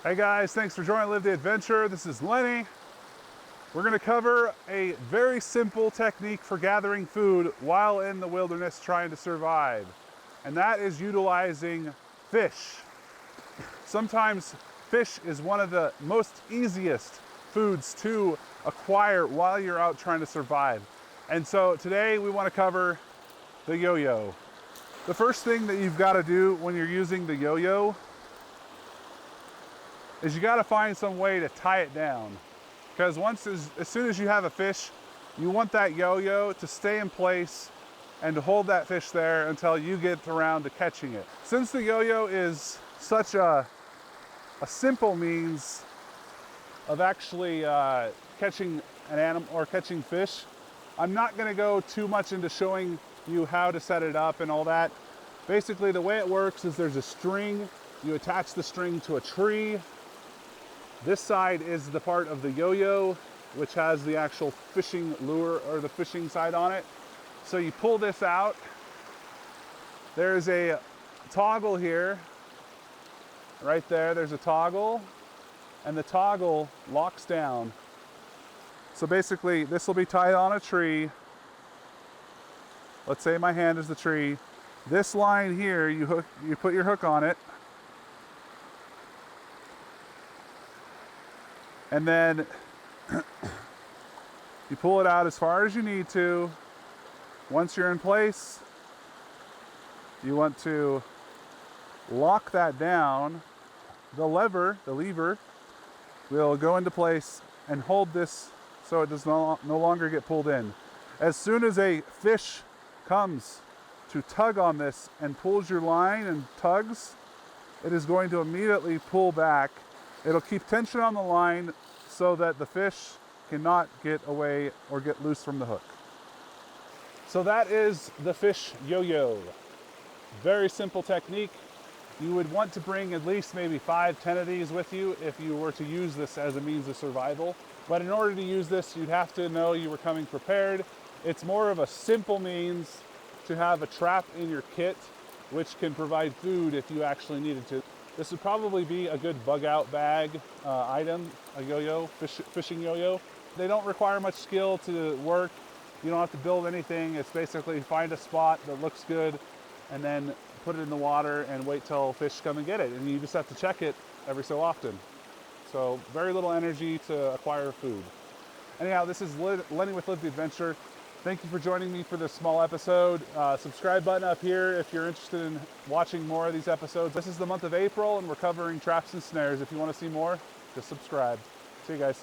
Hey guys, thanks for joining Live the Adventure. This is Lenny. We're going to cover a very simple technique for gathering food while in the wilderness trying to survive, and that is utilizing fish. Sometimes fish is one of the most easiest foods to acquire while you're out trying to survive. And so today we want to cover the yo-yo. The first thing that you've got to do when you're using the yo-yo is you got to find some way to tie it down. Because as soon as you have a fish, you want that yo-yo to stay in place and to hold that fish there until you get around to catching it. Since the yo-yo is such a simple means of actually catching an animal or catching fish, I'm not going to go too much into showing you how to set it up and all that. Basically, the way it works is there's a string. You attach the string to a tree. This side is the part of the yo-yo, which has the actual fishing lure or the fishing side on it. So you pull this out. There's a toggle here. Right there, there's a toggle, and the toggle locks down. So basically, this will be tied on a tree. Let's say my hand is the tree. This line here, you put your hook on it, and then you pull it out as far as you need to. Once you're in place, you want to lock that down. The lever will go into place and hold this so it does no longer get pulled in. As soon as a fish comes to tug on this and pulls your line and tugs, it is going to immediately pull back. It'll keep tension on the line so that the fish cannot get away or get loose from the hook. So that is the fish yo-yo. Very simple technique. You would want to bring at least maybe 5-10 of these with you if you were to use this as a means of survival. But in order to use this, you'd have to know you were coming prepared. It's more of a simple means to have a trap in your kit, which can provide food if you actually needed to. This would probably be a good bug out bag item, a yo-yo, fishing yo-yo. They don't require much skill to work. You don't have to build anything. It's basically find a spot that looks good and then put it in the water and wait till fish come and get it. And you just have to check it every so often. So very little energy to acquire food. Anyhow, this is Lenny with Live the Adventure. Thank you for joining me for this small episode. Subscribe button up here if you're interested in watching more of these episodes. This is the month of April and we're covering traps and snares. If you want to see more, just subscribe. See you guys.